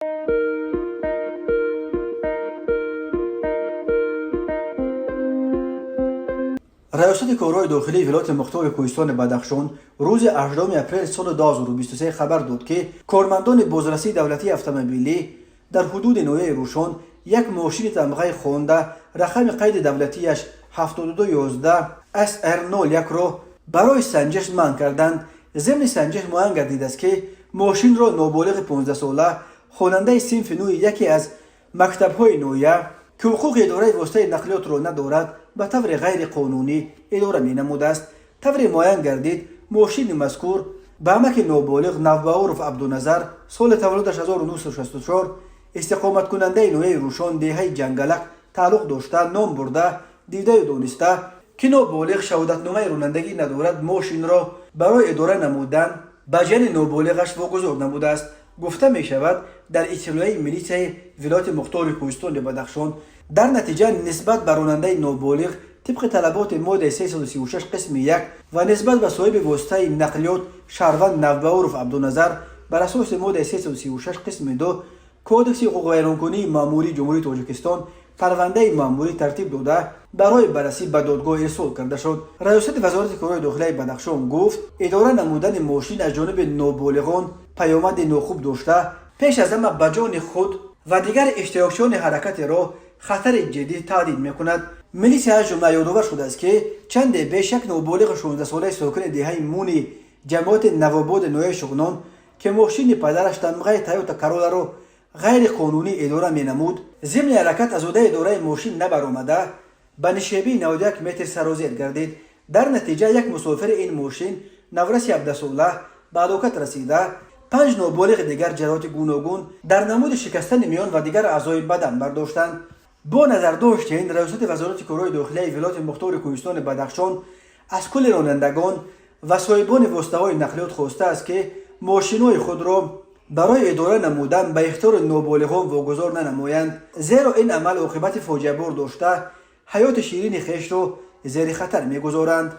ریاست کارهای داخلی ولایت مختار کوهستان بدخشان روز 18 اپریل سال 2023 خبر داد که کارمندان بازرسی دولتی اتومبیلی در حدود نویه روشان یک ماشین تمغه خوانده رقم قید دولتیش 7211 SR01 را برای سنجش منع کردند. ضمن سنجش معین گردیده است که ماشین را نابالغ 15 ساله خواننده صنف نوع یکی از مکتب‌های نویه که حقوق اداره واسطه نقلیات را ندارد به طور غیر قانونی اداره می نموده است. طور معین گردید ماشین مذکور به امک نابالغ نوبهعرف عبدالنظر سال تولدش 1964 استقامت کننده نویه روشان دهه جنگلک تعلق داشته نام برده دیده دانسته که نابالغ شهادتنامه رانندگی ندارد ماشین را برای اداره نمودن به جان نابالغش واگذار نموده است. گفته می شود در اطلاعیه ملیته ولایت مختار کوهستان بدخشان در نتیجه نسبت به راننده نابالغ طبق طلبات ماده 336 قسم 1 و نسبت به صاحب واسطه نقلیات شهروند نوبهعرف عبدالنظر بر اساس ماده 336 قسم 2 کودکس حقوق ویرانکنی ماموری جمهوری تاجیکستان پرونده ماموری ترتیب داده برای بررسی به دادگاه ارسال کرده شد. ریاست وزارت کارهای داخلی بدخشان گفت اداره نمودن ماشین از جانب نابالغان پیامد ناخوب داشته پیش از همه به جان خود و دیگر اشتراکچیان حرکت را خطر جدی تهدید میکند. ملیسه از جمله یادآور شده است که چند بیش یک نابالغ 16 ساله ساکن دهه مونی جماعت نواباد نویه شغنان که ماشین پدرش تمغه تویوتا کرولا را غیر قانونی اداره می نمود ضمن حرکت از عهده اداره ماشین نبرآمده به نشیبی 91 متر سرازیر گردید. در نتیجه یک مسافر این ماشین نورس 17 ساله به هلاکت رسیده 5 نابالغ دیگر جراحات گوناگون در نمود شکستن میان و دیگر اعضای بدن برداشتند. با نظر داشت این ریاست وزارت کارهای داخلی ولایت مختار کوهستان بدخشان از کل رانندگان و صاحبان واسطه‌های نقلیات خواسته است که ماشین‌های خود را برای اداره نمودن به اختیار نابالغان واگذار ننمایند، زیرا این عمل عاقبت فاجعه بار داشته حیات شیرین خویش را زیر خطر می‌گذارند.